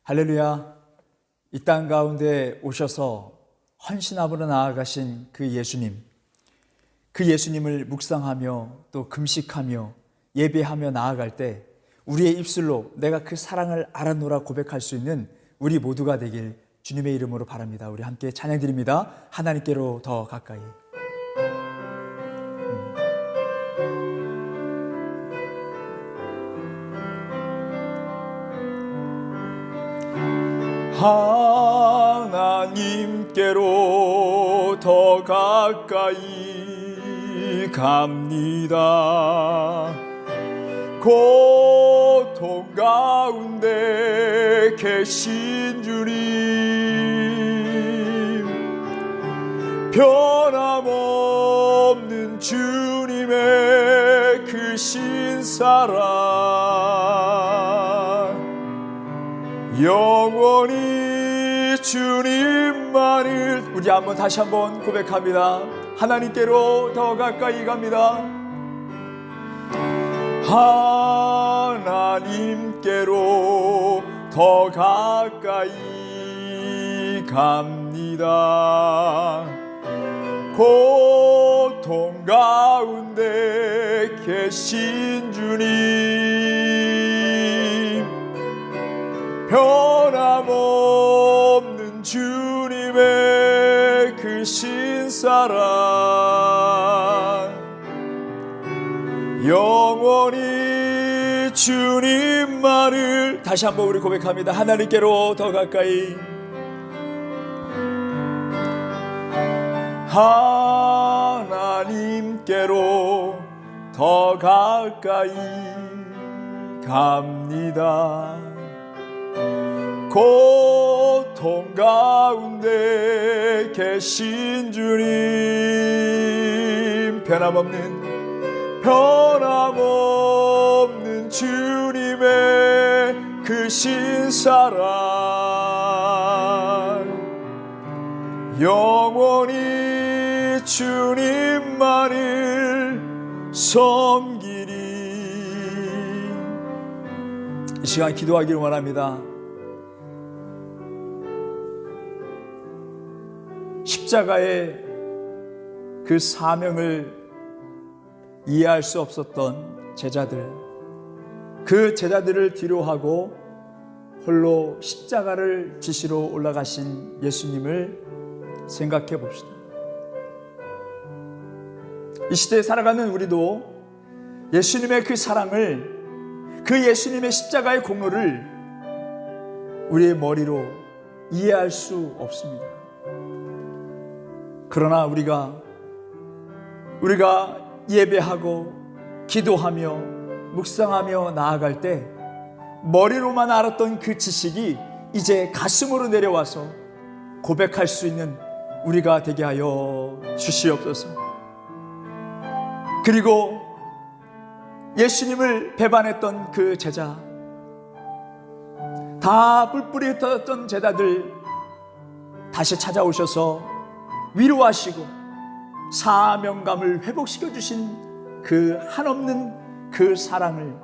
할렐루야. 이 땅 가운데 오셔서 헌신함으로 나아가신 그 예수님을 묵상하며 또 금식하며 예배하며 나아갈 때 우리의 입술로 내가 그 사랑을 알았노라 고백할 수 있는 우리 모두가 되길 주님의 이름으로 바랍니다. 우리 함께 찬양 드립니다. 하나님께로 더 가까이. 하나님께로 더 가까이 갑니다. 고통 가운데 계신 주님, 변함없는 주님의 크신 사랑, 영원히 주님만을. 우리 다시 한번 고백합니다. 하나님께로 더 가까이 갑니다. 하나님께로 더 가까이 갑니다. 고통 가운데 계신 주님, 변함없는 주님의 크신 사랑, 영원히 주님만을. 다시 한번 우리 고백합니다. 하나님께로 더 가까이. 하나님께로 더 가까이 갑니다. 고통 가운데 계신 주님, 변함없는 주님의 크신 사랑, 영원히 주님만을 섬기리. 이 시간 기도하기를 원합니다. 십자가의 그 사명을 이해할 수 없었던 제자들, 그 제자들을 뒤로하고 홀로 십자가를 지시러 올라가신 예수님을 생각해 봅시다. 이 시대에 살아가는 우리도 예수님의 그 사랑을, 그 예수님의 십자가의 공로를 우리의 머리로 이해할 수 없습니다. 그러나 우리가 예배하고 기도하며 묵상하며 나아갈 때 머리로만 알았던 그 지식이 이제 가슴으로 내려와서 고백할 수 있는 우리가 되게 하여 주시옵소서. 그리고 예수님을 배반했던 그 제자, 다 뿔뿔이 흩어졌던 제자들 다시 찾아오셔서 위로하시고 사명감을 회복시켜 주신 그 한없는 그 사랑을,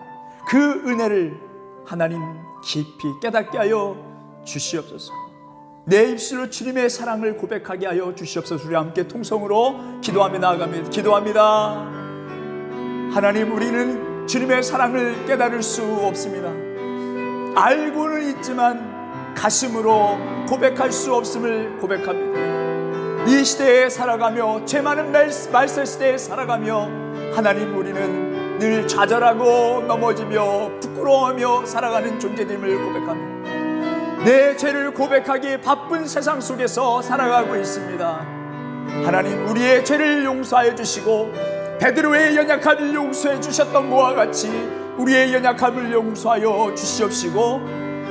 그 은혜를 하나님 깊이 깨닫게 하여 주시옵소서. 내 입술로 주님의 사랑을 고백하게 하여 주시옵소서. 우리 함께 통성으로 기도하며 나아갑니다. 기도합니다. 하나님, 우리는 주님의 사랑을 깨달을 수 없습니다. 알고는 있지만 가슴으로 고백할 수 없음을 고백합니다. 이 시대에 살아가며, 죄 많은 말살 시대에 살아가며, 하나님, 우리는 늘 좌절하고 넘어지며 부끄러워하며 살아가는 존재됨을 고백합니다. 내 죄를 고백하기 바쁜 세상 속에서 살아가고 있습니다. 하나님, 우리의 죄를 용서하여 주시고 베드로의 연약함을 용서해 주셨던 것과 같이 우리의 연약함을 용서하여 주시옵시고,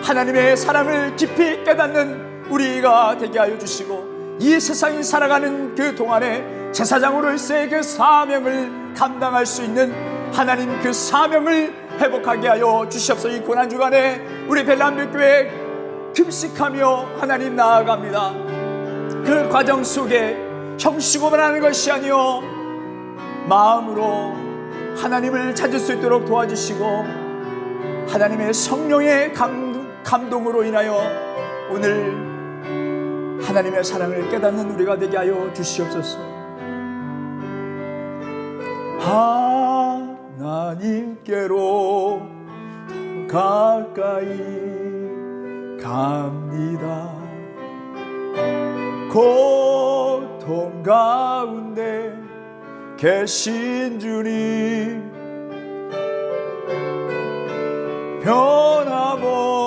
하나님의 사랑을 깊이 깨닫는 우리가 되게 하여 주시고, 이 세상이 살아가는 그 동안에 제사장으로서의 그 사명을 감당할 수 있는 하나님 그 사명을 회복하게 하여 주시옵소서. 이 고난주간에 우리 벨람교회 금식하며 하나님 나아갑니다. 그 과정 속에 형식으로만 하는 것이 아니요 마음으로 하나님을 찾을 수 있도록 도와주시고, 하나님의 성령의 감동으로 인하여 오늘 하나님의 사랑을 깨닫는 우리가 되게 하여 주시옵소서. 하나님께로 가까이 갑니다. 고통 가운데 계신 주님, 변함없는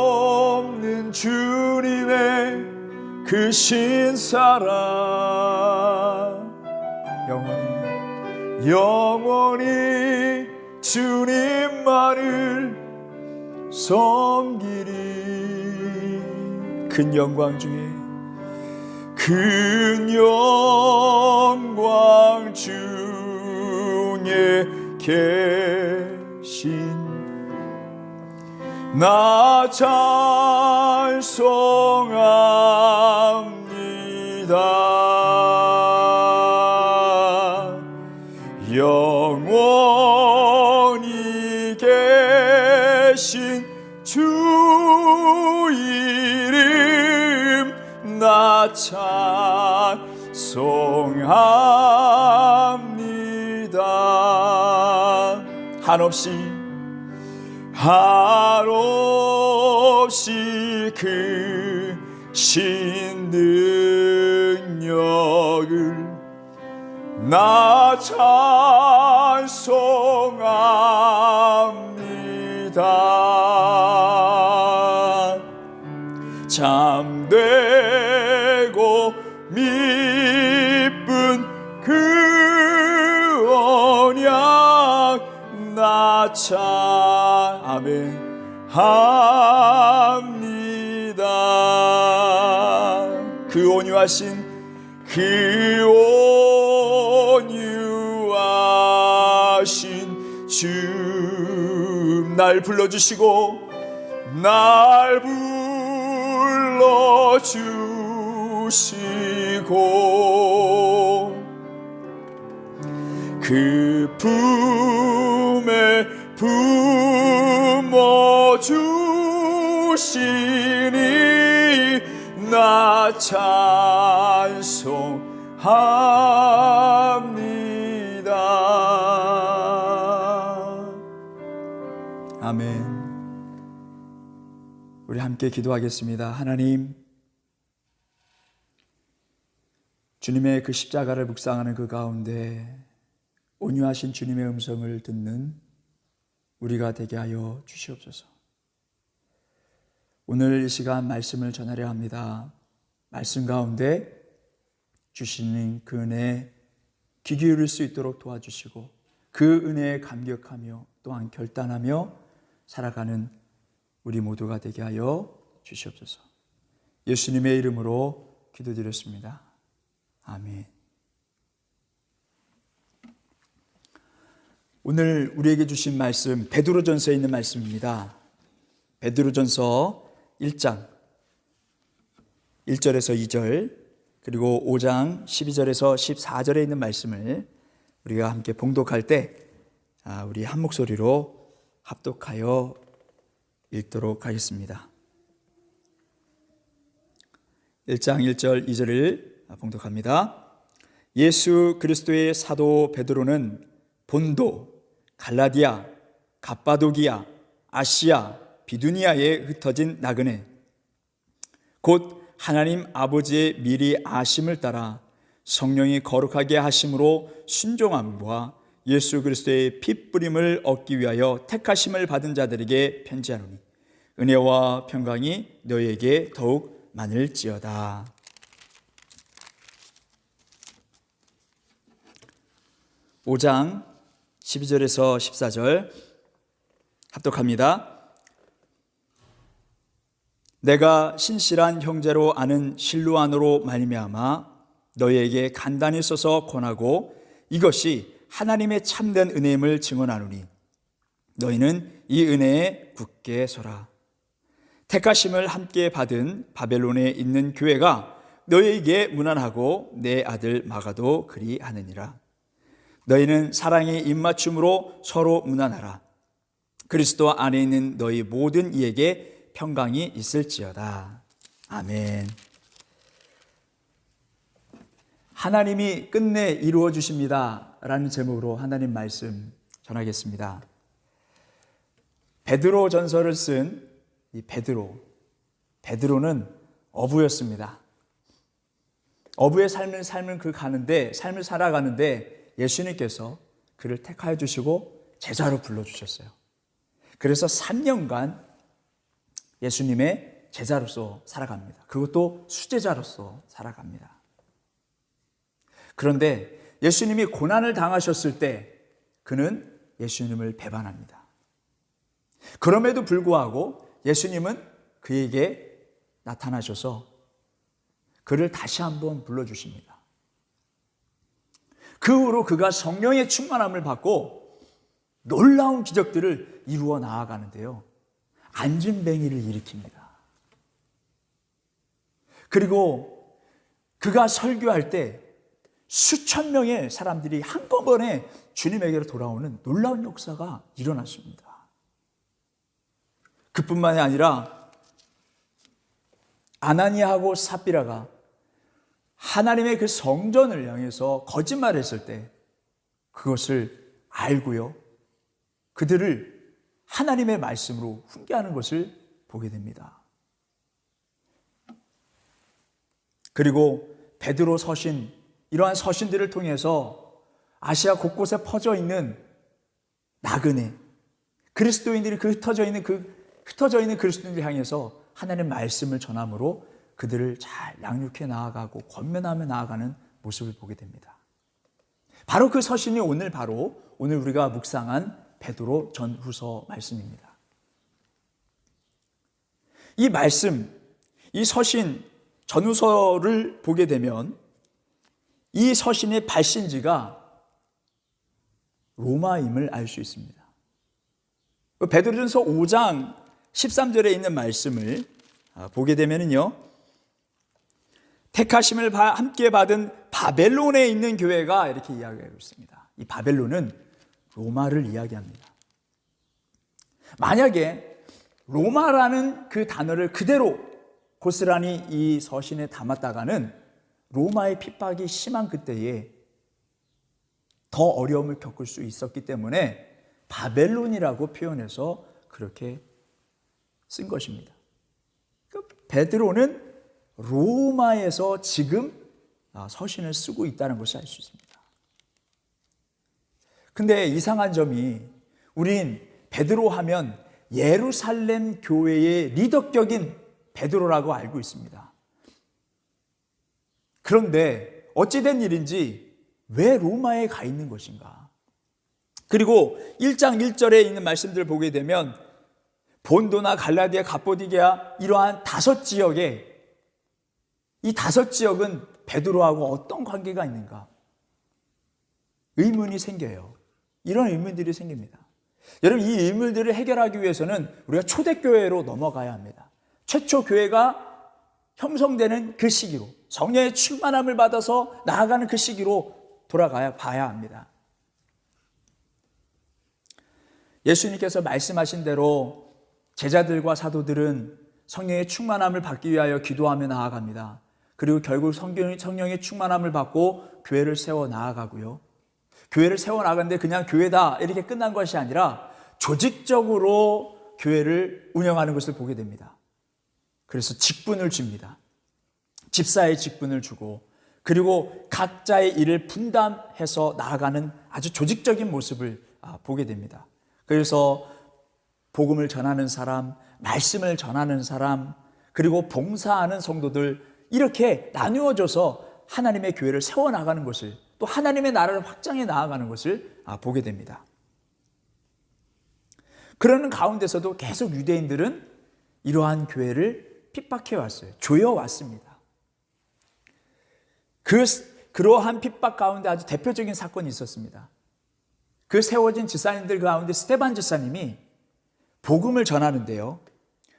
주님의 그 신사랑 영원히 주님만을 섬기리. 큰 영광 중에 큰 영광 중에 계신 나 찬송합니다. 영원히 계신 주 이름 나 찬송합니다. 한없이 그 신능력을 나 찬송합니다. 참되고 미쁜 그 언약 나 합니다. 그 온유하신 주 날 불러주시고 날 불러주시고 그 품에 품어주시니 나 찬송합니다. 아멘. 우리 함께 기도하겠습니다. 하나님, 주님의 그 십자가를 묵상하는 그 가운데 온유하신 주님의 음성을 듣는 우리가 되게 하여 주시옵소서. 오늘 이 시간 말씀을 전하려 합니다. 말씀 가운데 주시는 그 은혜에 귀 기울일 수 있도록 도와주시고 그 은혜에 감격하며 또한 결단하며 살아가는 우리 모두가 되게 하여 주시옵소서. 예수님의 이름으로 기도드렸습니다. 아멘. 오늘 우리에게 주신 말씀 베드로전서에 있는 말씀입니다. 베드로전서 1장 1절에서 2절 그리고 5장 12절에서 14절에 있는 말씀을 우리가 함께 봉독할 때 우리 한 목소리로 합독하여 읽도록 하겠습니다. 1장 1절 2절을 봉독합니다. 예수 그리스도의 사도 베드로는 본도, 갈라디아, 갑바도기아, 아시아, 비두니아에 흩어진 나그네 곧 하나님 아버지의 미리 아심을 따라 성령이 거룩하게 하심으로 순종함과 예수 그리스도의 피 뿌림을 얻기 위하여 택하심을 받은 자들에게 편지하노니 은혜와 평강이 너희에게 더욱 많을지어다. (5장) 12절에서 14절 합독합니다. 내가 신실한 형제로 아는 실루안으로 말미암아 너희에게 간단히 써서 권하고 이것이 하나님의 참된 은혜임을 증언하노니 너희는 이 은혜에 굳게 서라. 택하심을 함께 받은 바벨론에 있는 교회가 너희에게 문안하고 내 아들 마가도 그리하느니라. 너희는 사랑의 입맞춤으로 서로 문안하라. 그리스도 안에 있는 너희 모든 이에게 평강이 있을지어다. 아멘. 하나님이 끝내 이루어 주십니다 라는 제목으로 하나님 말씀 전하겠습니다. 베드로 전서를 쓴 이 베드로는 어부였습니다. 어부의 삶을 삶을 살아가는데 예수님께서 그를 택하여 주시고 제자로 불러주셨어요. 그래서 3년간 예수님의 제자로서 살아갑니다. 그것도 수제자로서 살아갑니다. 그런데 예수님이 고난을 당하셨을 때 그는 예수님을 배반합니다. 그럼에도 불구하고 예수님은 그에게 나타나셔서 그를 다시 한번 불러주십니다. 그 후로 그가 성령의 충만함을 받고 놀라운 기적들을 이루어 나아가는데요. 안진뱅이를 일으킵니다. 그리고 그가 설교할 때 수천 명의 사람들이 한꺼번에 주님에게로 돌아오는 놀라운 역사가 일어났습니다. 그뿐만이 아니라 아나니아하고 삽비라가 하나님의 그 성전을 향해서 거짓말했을 때 그것을 알고요. 그들을 하나님의 말씀으로 훈계하는 것을 보게 됩니다. 그리고 베드로 서신, 이러한 서신들을 통해서 아시아 곳곳에 퍼져 있는 나그네, 그리스도인들이 흩어져 있는 그리스도인들을 향해서 하나님의 말씀을 전함으로 그들을 잘 양육해 나아가고 권면하며 나아가는 모습을 보게 됩니다. 바로 그 서신이 오늘 우리가 묵상한 베드로 전후서 말씀입니다. 이 말씀, 이 서신 전후서를 보게 되면 이 서신의 발신지가 로마임을 알 수 있습니다. 베드로전서 5장 13절에 있는 말씀을 보게 되면요, 택하심을 함께 받은 바벨론에 있는 교회가 이렇게 이야기하고 있습니다. 이 바벨론은 로마를 이야기합니다. 만약에 로마라는 그 단어를 그대로 고스란히 이 서신에 담았다가는 로마의 핍박이 심한 그때에 더 어려움을 겪을 수 있었기 때문에 바벨론이라고 표현해서 그렇게 쓴 것입니다. 베드로는 로마에서 지금 서신을 쓰고 있다는 것을 알 수 있습니다. 근데 이상한 점이 우린 베드로 하면 예루살렘 교회의 리더격인 베드로라고 알고 있습니다. 그런데 어찌된 일인지 왜 로마에 가 있는 것인가? 그리고 1장 1절에 있는 말씀들을 보게 되면 본도나 갈라디아, 갑보디게아 이러한 5지역에 이 5지역은 베드로하고 어떤 관계가 있는가? 의문이 생겨요. 이런 의문들이 생깁니다. 여러분, 이 의문들을 해결하기 위해서는 우리가 초대교회로 넘어가야 합니다. 최초 교회가 형성되는 그 시기로, 성령의 충만함을 받아서 나아가는 그 시기로 봐야 합니다. 예수님께서 말씀하신 대로 제자들과 사도들은 성령의 충만함을 받기 위하여 기도하며 나아갑니다. 그리고 결국 성령의 충만함을 받고 교회를 세워 나아가고요. 교회를 세워 나가는데 그냥 교회다 이렇게 끝난 것이 아니라 조직적으로 교회를 운영하는 것을 보게 됩니다. 그래서 직분을 줍니다. 집사의 직분을 주고, 그리고 각자의 일을 분담해서 나아가는 아주 조직적인 모습을 보게 됩니다. 그래서 복음을 전하는 사람, 말씀을 전하는 사람, 그리고 봉사하는 성도들, 이렇게 나누어져서 하나님의 교회를 세워나가는 것을, 또 하나님의 나라를 확장해 나아가는 것을 보게 됩니다. 그러는 가운데서도 계속 유대인들은 이러한 교회를 핍박해 왔어요. 조여왔습니다. 그러한 핍박 가운데 아주 대표적인 사건이 있었습니다. 그 세워진 집사님들 가운데 스데반 집사님이 복음을 전하는데요,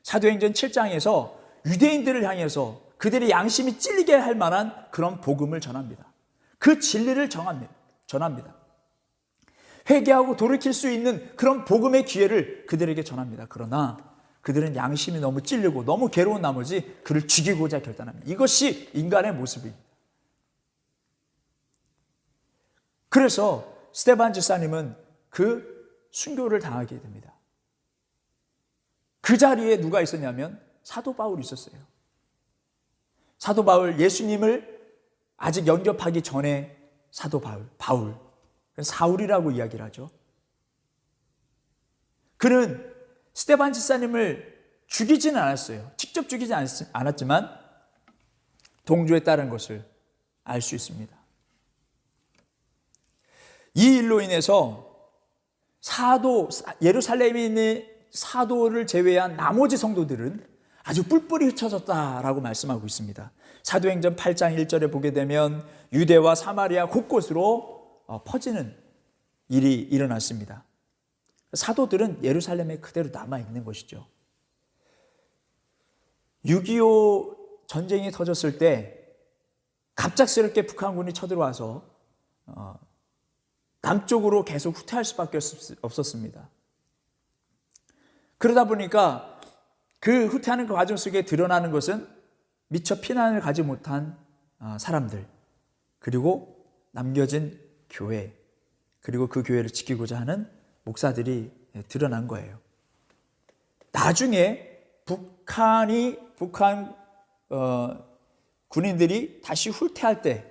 사도행전 7장에서 유대인들을 향해서 그들의 양심이 찔리게 할 만한 그런 복음을 전합니다. 그 진리를 전합니다. 회개하고 돌이킬 수 있는 그런 복음의 기회를 그들에게 전합니다. 그러나 그들은 양심이 너무 찔리고 너무 괴로운 나머지 그를 죽이고자 결단합니다. 이것이 인간의 모습입니다. 그래서 스데반 집사님은 그 순교를 당하게 됩니다. 그 자리에 누가 있었냐면 사도 바울이 있었어요. 사도 바울, 예수님을 아직 영접하기 전에 사도 바울, 사울이라고 이야기를 하죠. 그는 스데반 집사님을 죽이지는 않았어요. 직접 죽이지 않았지만 동조에 따른 것을 알 수 있습니다. 이 일로 인해서 예루살렘에 있는 사도를 제외한 나머지 성도들은 아주 뿔뿔이 흩어졌다라고 말씀하고 있습니다. 사도행전 8장 1절에 보게 되면 유대와 사마리아 곳곳으로 퍼지는 일이 일어났습니다. 사도들은 예루살렘에 그대로 남아있는 것이죠. 6.25 전쟁이 터졌을 때 갑작스럽게 북한군이 쳐들어와서 남쪽으로 계속 후퇴할 수밖에 없었습니다. 그러다 보니까 그 후퇴하는 그 과정 속에 드러나는 것은 미처 피난을 가지 못한 사람들, 그리고 남겨진 교회, 그리고 그 교회를 지키고자 하는 목사들이 드러난 거예요. 나중에 북한 군인들이 다시 후퇴할 때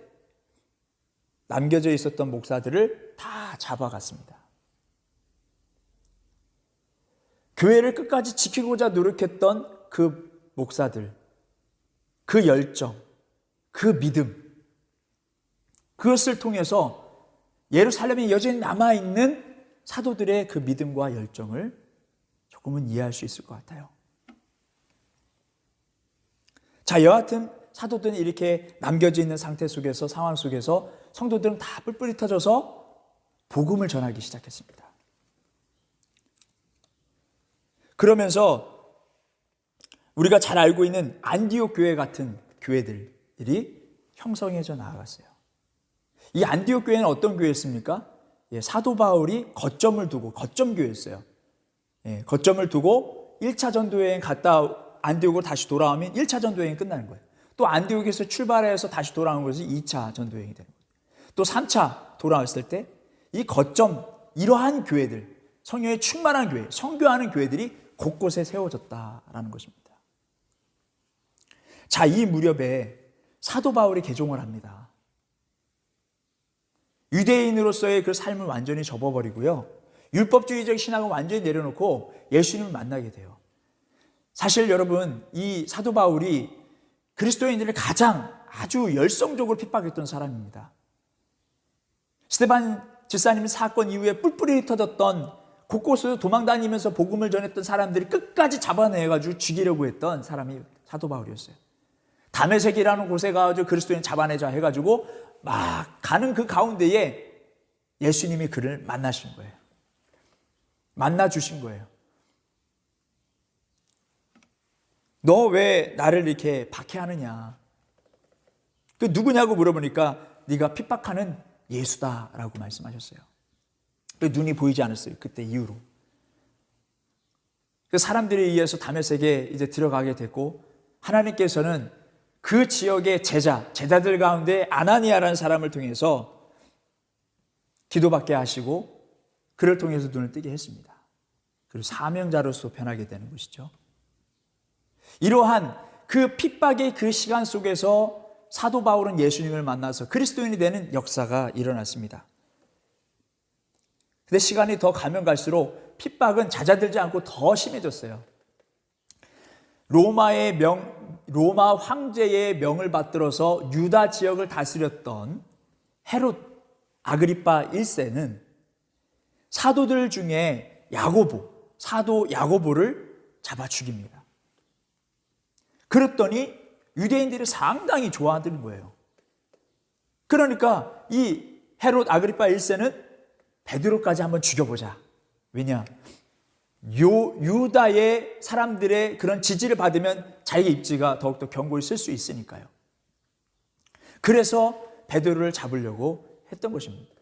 남겨져 있었던 목사들을 다 잡아갔습니다. 교회를 끝까지 지키고자 노력했던 그 목사들, 그 열정, 그 믿음, 그것을 통해서 예루살렘에 여전히 남아있는 사도들의 그 믿음과 열정을 조금은 이해할 수 있을 것 같아요. 자, 여하튼 사도들은 이렇게 남겨져 있는 상태 속에서, 상황 속에서 성도들은 다 뿔뿔이 터져서 복음을 전하기 시작했습니다. 그러면서 우리가 잘 알고 있는 안디옥 교회 같은 교회들이 형성해져 나아갔어요. 이 안디옥 교회는 어떤 교회였습니까? 사도 바울이 거점을 두고, 거점교회였어요. 거점을 두고 1차 전도여행 갔다 안디옥으로 다시 돌아오면 1차 전도여행이 끝나는 거예요. 또 안디옥에서 출발해서 다시 돌아오는 것이 2차 전도여행이 되는 거예요. 또 3차 돌아왔을 때 이 거점, 이러한 교회들, 성령에 충만한 교회, 선교하는 교회들이 곳곳에 세워졌다라는 것입니다. 자, 이 무렵에 사도 바울이 개종을 합니다. 유대인으로서의 그 삶을 완전히 접어버리고요, 율법주의적 신앙을 완전히 내려놓고 예수님을 만나게 돼요. 사실 여러분, 이 사도 바울이 그리스도인들을 가장 아주 열성적으로 핍박했던 사람입니다. 스데반 집사님 사건 이후에 뿔뿔이 흩어졌던, 곳곳으로 도망다니면서 복음을 전했던 사람들이 끝까지 잡아내가지고 죽이려고 했던 사람이 사도 바울이었어요. 다메섹이라는 곳에 가서 그리스도인 잡아내자 해가지고 막 가는 그 가운데에 예수님이 그를 만나신 거예요. 만나주신 거예요. 너 왜 나를 이렇게 박해하느냐? 그 누구냐고 물어보니까 네가 핍박하는 예수다라고 말씀하셨어요. 그 눈이 보이지 않았어요. 그때 이후로. 그 사람들에 의해서 다메섹에 이제 들어가게 됐고, 하나님께서는 그 지역의 제자들 가운데 아나니아라는 사람을 통해서 기도받게 하시고 그를 통해서 눈을 뜨게 했습니다. 그리고 사명자로서 변하게 되는 것이죠. 이러한 그 핍박의 그 시간 속에서 사도 바울은 예수님을 만나서 그리스도인이 되는 역사가 일어났습니다. 근데 시간이 더 가면 갈수록 핍박은 잦아들지 않고 더 심해졌어요. 로마 황제의 명을 받들어서 유다 지역을 다스렸던 헤롯 아그리파 1세는 사도들 중에 사도 야고보를 잡아 죽입니다. 그랬더니 유대인들이 상당히 좋아하는 거예요. 그러니까 이 헤롯 아그리파 1세는 베드로까지 한번 죽여보자. 왜냐? 유다의 사람들의 그런 지지를 받으면 자기 입지가 더욱더 견고히 쓸 수 있으니까요. 그래서 베드로를 잡으려고 했던 것입니다.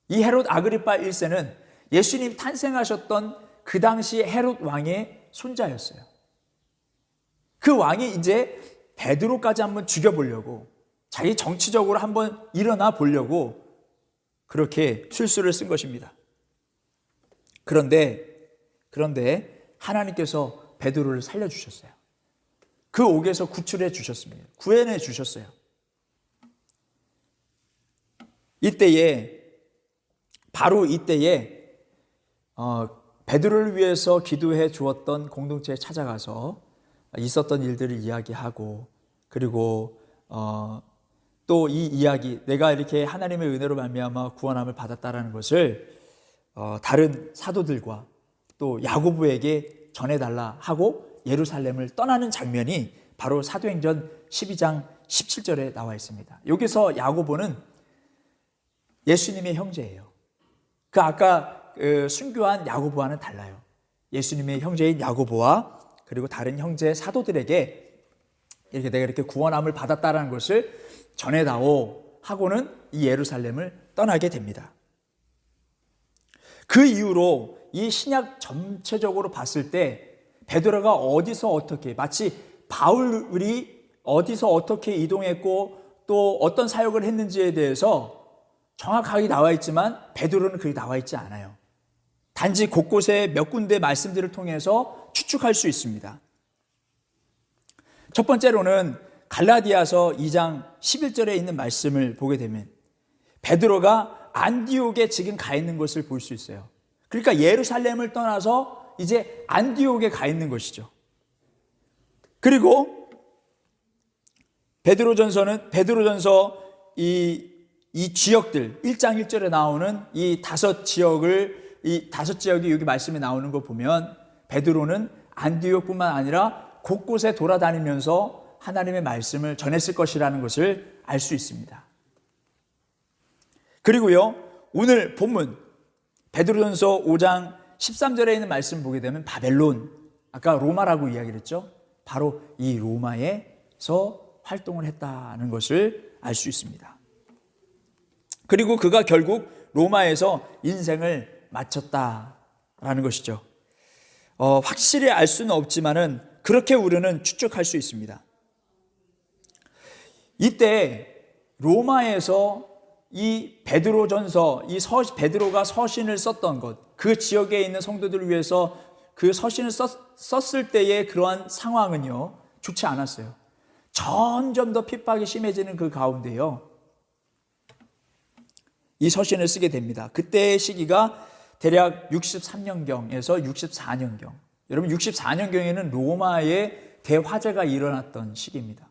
이 헤롯 아그리파 1세는 예수님 탄생하셨던 그 당시 헤롯 왕의 손자였어요. 그 왕이 이제 베드로까지 한번 죽여보려고, 자기 정치적으로 한번 일어나 보려고 그렇게 술수를 쓴 것입니다. 그런데 하나님께서 베드로를 살려주셨어요. 그 옥에서 구출해 주셨습니다. 구해내 주셨어요. 바로 이때에 베드로를 위해서 기도해 주었던 공동체에 찾아가서 있었던 일들을 이야기하고, 그리고 또 이 이야기, 내가 이렇게 하나님의 은혜로 말미암아 구원함을 받았다라는 것을 다른 사도들과 또 야고보에게 전해달라 하고 예루살렘을 떠나는 장면이 바로 사도행전 12장 17절에 나와 있습니다. 여기서 야고보는 예수님의 형제예요. 그 아까 순교한 야고보와는 달라요. 예수님의 형제인 야고보와 그리고 다른 형제 사도들에게 이렇게 내가 이렇게 구원함을 받았다라는 것을 전해다오 하고는 이 예루살렘을 떠나게 됩니다. 그 이후로 이 신약 전체적으로 봤을 때 베드로가 어디서 어떻게, 마치 바울이 어디서 어떻게 이동했고 또 어떤 사역을 했는지에 대해서 정확하게 나와 있지만 베드로는 그게 나와 있지 않아요. 단지 곳곳에 몇 군데 말씀들을 통해서 추측할 수 있습니다. 첫 번째로는 갈라디아서 2장 11절에 있는 말씀을 보게 되면 베드로가 안디옥에 지금 가 있는 것을 볼 수 있어요. 그러니까 예루살렘을 떠나서 이제 안디옥에 가 있는 것이죠. 그리고 베드로전서 이 지역들 1장 1절에 나오는 이 다섯 지역이 여기 말씀에 나오는 거 보면 베드로는 안디옥뿐만 아니라 곳곳에 돌아다니면서 하나님의 말씀을 전했을 것이라는 것을 알 수 있습니다. 그리고요, 오늘 본문 베드로전서 5장 13절에 있는 말씀 보게 되면 바벨론, 아까 로마라고 이야기를 했죠. 바로 이 로마에서 활동을 했다는 것을 알 수 있습니다. 그리고 그가 결국 로마에서 인생을 마쳤다라는 것이죠. 확실히 알 수는 없지만은 그렇게 우리는 추측할 수 있습니다. 이때 로마에서 이 베드로전서, 베드로가 서신을 썼던 것, 그 지역에 있는 성도들을 위해서 그 서신을 썼을 때의 그러한 상황은요, 좋지 않았어요. 점점 더 핍박이 심해지는 그 가운데요, 이 서신을 쓰게 됩니다. 그때의 시기가 대략 63년경에서 64년경. 여러분 64년경에는 로마의 대화재가 일어났던 시기입니다.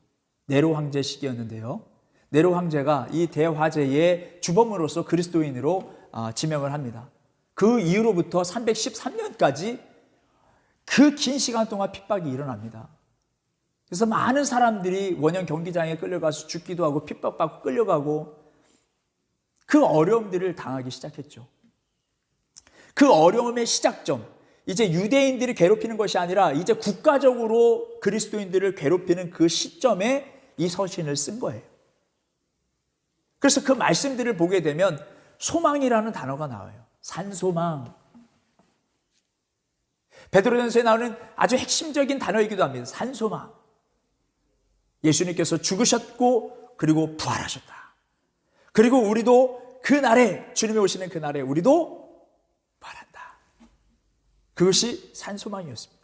네로 황제 시기였는데요. 네로 황제가 이 대화재의 주범으로서 그리스도인으로 지명을 합니다. 그 이후로부터 313년까지 그 긴 시간 동안 핍박이 일어납니다. 그래서 많은 사람들이 원형 경기장에 끌려가서 죽기도 하고 핍박받고 끌려가고 그 어려움들을 당하기 시작했죠. 그 어려움의 시작점, 이제 유대인들이 괴롭히는 것이 아니라 이제 국가적으로 그리스도인들을 괴롭히는 그 시점에 이 서신을 쓴 거예요. 그래서 그 말씀들을 보게 되면 소망이라는 단어가 나와요. 산소망. 베드로전서에 나오는 아주 핵심적인 단어이기도 합니다. 산소망. 예수님께서 죽으셨고 그리고 부활하셨다. 그리고 우리도 그날에, 주님이 오시는 그날에 우리도 부활한다. 그것이 산소망이었습니다.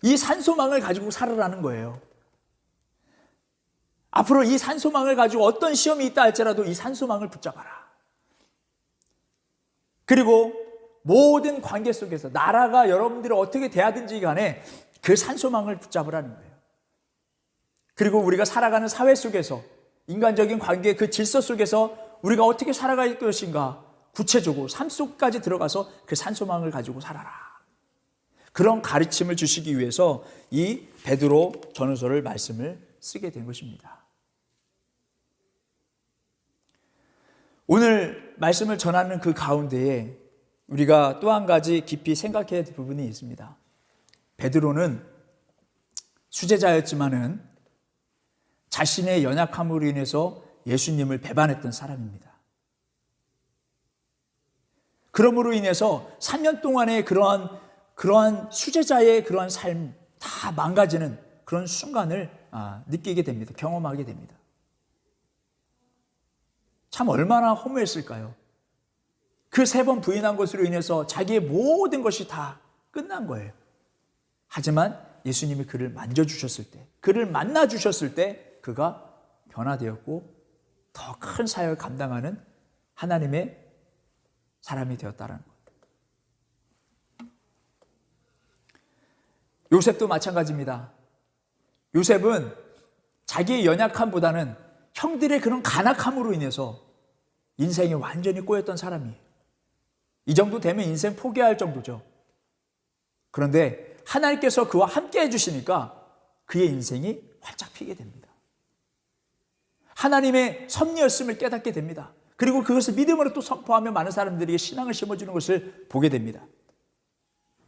이 산소망을 가지고 살아라는 거예요. 앞으로 이 산소망을 가지고 어떤 시험이 있다 할지라도 이 산소망을 붙잡아라. 그리고 모든 관계 속에서 나라가 여러분들을 어떻게 대하든지 간에 그 산소망을 붙잡으라는 거예요. 그리고 우리가 살아가는 사회 속에서 인간적인 관계 그 질서 속에서 우리가 어떻게 살아갈 것인가, 구체적으로 삶 속까지 들어가서 그 산소망을 가지고 살아라. 그런 가르침을 주시기 위해서 이 베드로 전후서를 말씀을 쓰게 된 것입니다. 오늘 말씀을 전하는 그 가운데에 우리가 또 한 가지 깊이 생각해야 될 부분이 있습니다. 베드로는 수제자였지만은 자신의 연약함으로 인해서 예수님을 배반했던 사람입니다. 그러므로 인해서 3년 동안의 그러한 수제자의 그러한 삶, 다 망가지는 그런 순간을 느끼게 됩니다. 경험하게 됩니다. 참 얼마나 허무했을까요? 그 3번 부인한 것으로 인해서 자기의 모든 것이 다 끝난 거예요. 하지만 예수님이 그를 만져주셨을 때, 그를 만나주셨을 때 그가 변화되었고 더 큰 사역을 감당하는 하나님의 사람이 되었다는 것. 요셉도 마찬가지입니다. 요셉은 자기의 연약함보다는 형들의 그런 간악함으로 인해서 인생이 완전히 꼬였던 사람이에요. 이 정도 되면 인생 포기할 정도죠. 그런데 하나님께서 그와 함께 해주시니까 그의 인생이 활짝 피게 됩니다. 하나님의 섭리였음을 깨닫게 됩니다. 그리고 그것을 믿음으로 또 선포하며 많은 사람들에게 신앙을 심어주는 것을 보게 됩니다.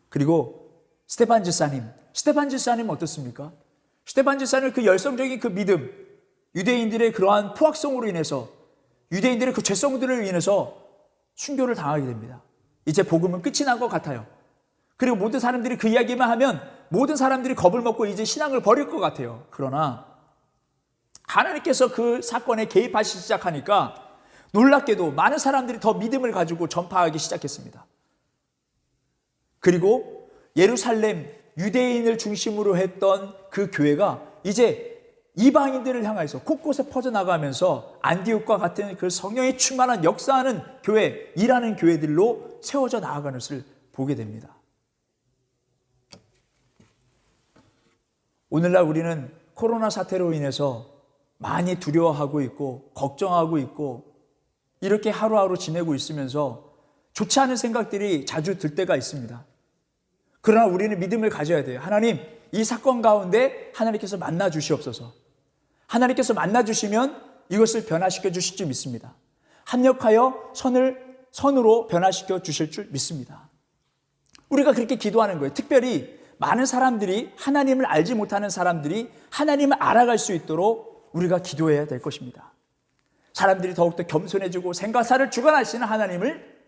그리고 스테반 집사님 어떻습니까? 스테반 집사님 그 열성적인 그 믿음, 유대인들의 그러한 포악성으로 인해서, 유대인들의 그 죄성들을 인해서 순교를 당하게 됩니다. 이제 복음은 끝이 난 것 같아요. 그리고 모든 사람들이 그 이야기만 하면 모든 사람들이 겁을 먹고 이제 신앙을 버릴 것 같아요. 그러나 하나님께서 그 사건에 개입하시기 시작하니까 놀랍게도 많은 사람들이 더 믿음을 가지고 전파하기 시작했습니다. 그리고 예루살렘 유대인을 중심으로 했던 그 교회가 이제 이방인들을 향해서 곳곳에 퍼져나가면서 안디옥과 같은 그 성령이 충만한 역사하는 교회, 일하는 교회들로 세워져 나아가는 것을 보게 됩니다. 오늘날 우리는 코로나 사태로 인해서 많이 두려워하고 있고 걱정하고 있고 이렇게 하루하루 지내고 있으면서 좋지 않은 생각들이 자주 들 때가 있습니다. 그러나 우리는 믿음을 가져야 돼요. 하나님, 이 사건 가운데 하나님께서 만나 주시옵소서. 하나님께서 만나 주시면 이것을 변화시켜 주실 줄 믿습니다. 합력하여 선으로 변화시켜 주실 줄 믿습니다. 우리가 그렇게 기도하는 거예요. 특별히 많은 사람들이, 하나님을 알지 못하는 사람들이 하나님을 알아갈 수 있도록 우리가 기도해야 될 것입니다. 사람들이 더욱더 겸손해지고 생과사를 주관하시는 하나님을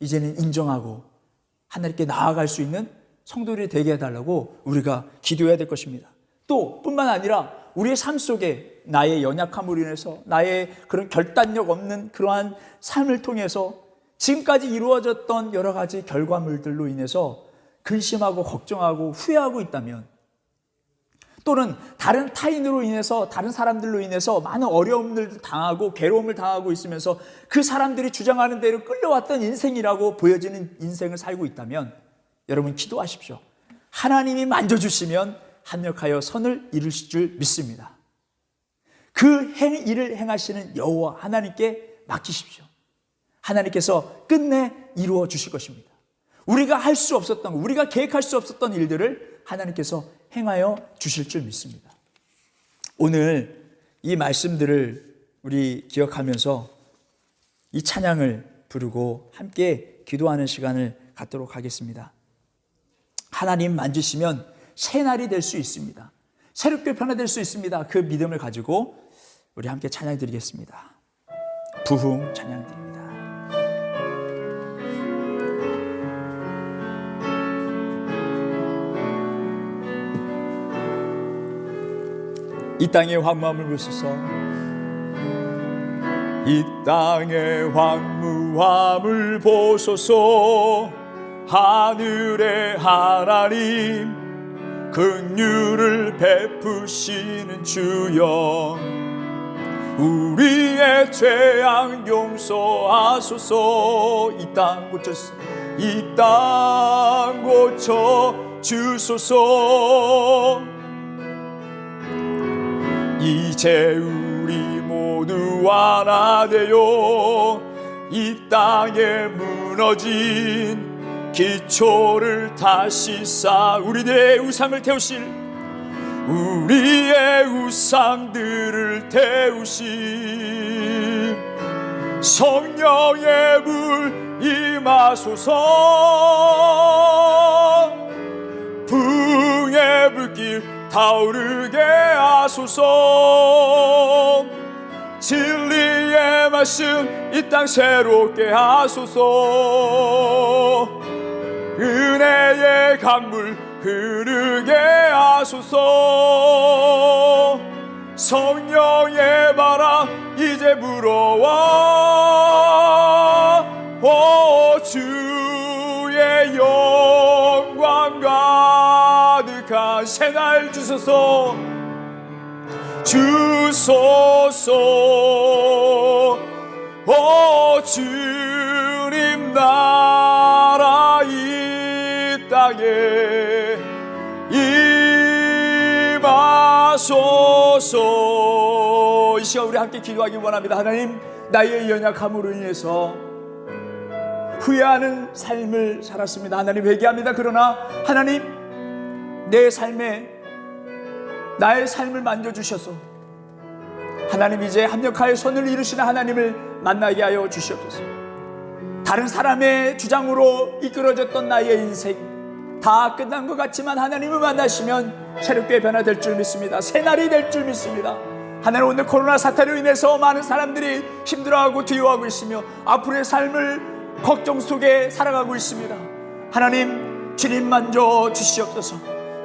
이제는 인정하고 하나님께 나아갈 수 있는 성도들이 되게 해달라고 우리가 기도해야 될 것입니다. 또 뿐만 아니라 우리의 삶 속에 나의 연약함으로 인해서 나의 그런 결단력 없는 그러한 삶을 통해서 지금까지 이루어졌던 여러 가지 결과물들로 인해서 근심하고 걱정하고 후회하고 있다면, 또는 다른 타인으로 인해서, 다른 사람들로 인해서 많은 어려움을 당하고 괴로움을 당하고 있으면서 그 사람들이 주장하는 대로 끌려왔던 인생이라고 보여지는 인생을 살고 있다면 여러분 기도하십시오. 하나님이 만져주시면 합력하여 선을 이루실 줄 믿습니다. 그 일을 행하시는 여호와 하나님께 맡기십시오. 하나님께서 끝내 이루어 주실 것입니다. 우리가 할 수 없었던, 우리가 계획할 수 없었던 일들을 하나님께서 행하여 주실 줄 믿습니다. 오늘 이 말씀들을 우리 기억하면서 이 찬양을 부르고 함께 기도하는 시간을 갖도록 하겠습니다. 하나님 만지시면 새날이 될 수 있습니다. 새롭게 변화될 수 있습니다. 그 믿음을 가지고 우리 함께 찬양 드리겠습니다. 부흥 찬양 드립니다. 이 땅의 황무함을 보소서. 이 땅의 황무함을 보소서. 하늘의 하나님 긍휼을 베푸시는 주여, 우리의 죄악 용서하소서. 이 땅 고쳐 주소서. 이제 우리 모두 하나 되어 이 땅에 무너진 기초를 다시 우리의 우상을 태우실, 우리의 우상들을 태우실 성령의 불 임하소서. 부흥의 불길 타오르게 하소서. 진리의 말씀 이 땅 새롭게 하소서. 은혜의 강물 흐르게 하소서. 성령의 바람 이제 불어와 주의 영광 가득한 새날 주소서. 주님 나라 이 땅에 임하소서. 이 시간 우리 함께 기도하기 원합니다. 하나님, 나의 연약함으로 인해서 후회하는 삶을 살았습니다. 하나님, 회개합니다. 그러나 하나님, 내 삶에 나의 삶을 만져주셔서 하나님, 이제 합력하여 선을 이루시는 하나님을 만나게 하여 주시옵소서. 다른 사람의 주장으로 이끌어졌던 나의 인생 다 끝난 것 같지만 하나님을 만나시면 새롭게 변화될 줄 믿습니다. 새날이 될 줄 믿습니다. 하나님, 오늘 코로나 사태로 인해서 많은 사람들이 힘들어하고 두려워하고 있으며 앞으로의 삶을 걱정 속에 살아가고 있습니다. 하나님, 주님 만져 주시옵소서.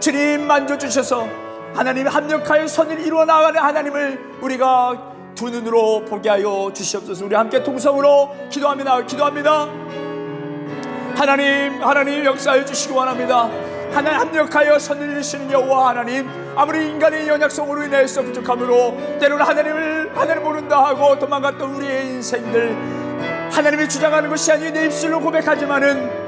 주님 만져 주셔서 하나님 합력하여 선을 이루어 나가는 하나님을 우리가 두 눈으로 보게 하여 주시옵소서. 우리 함께 통성으로 기도합니다. 하나님 역사해 주시기 원합니다. 하나님, 합력하여 선을 이루시는 여호와 하나님, 아무리 인간의 연약성으로 인해서 부족함으로 때로는 하나님을 모른다 하고 도망갔던 우리의 인생들, 하나님이 주장하는 것이 아니라 내 입술로 고백하지만은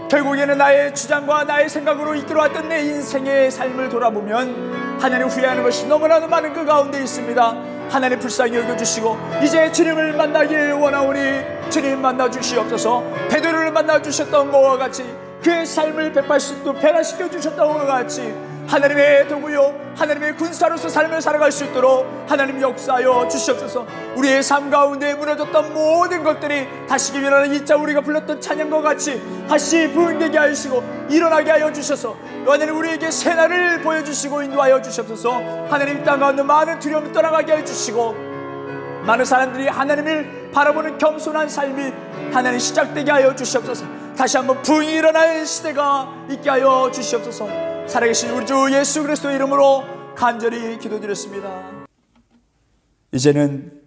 결국에는 나의 주장과 나의 생각으로 이끌어왔던 내 인생의 삶을 돌아보면 하나님 후회하는 것이 너무나도 많은 그 가운데 있습니다. 하나님, 불쌍히 여겨주시고 이제 주님을 만나길 원하오니 주님 만나 주시옵소서. 베드로를 만나 주셨던 것과 같이 그의 삶을 180도 변화시켜 주셨던 것과 같이 하나님의 도구요, 하나님의 군사로서 삶을 살아갈 수 있도록 하나님 역사하여 주시옵소서. 우리의 삶 가운데 무너졌던 모든 것들이 다시 일어나는 이자 우리가 불렀던 찬양과 같이 다시 부흥되게 하시고 일어나게 하여 주셔서 하나님, 우리에게 새날을 보여주시고 인도하여 주시옵소서. 하나님, 땅 가운데 많은 두려움을 떠나가게 해 주시고 많은 사람들이 하나님을 바라보는 겸손한 삶이 하나님 시작되게 하여 주시옵소서. 다시 한번 부흥이 일어나는 시대가 있게 하여 주시옵소서. 살아계신 우리 주 예수 그리스도의 이름으로 간절히 기도드렸습니다. 이제는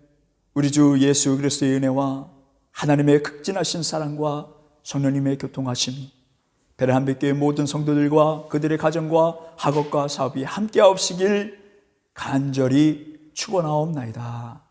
우리 주 예수 그리스도의 은혜와 하나님의 극진하신 사랑과 성령님의 교통하심이 베레한백교의 모든 성도들과 그들의 가정과 학업과 사업이 함께하옵시길 간절히 축원하옵나이다.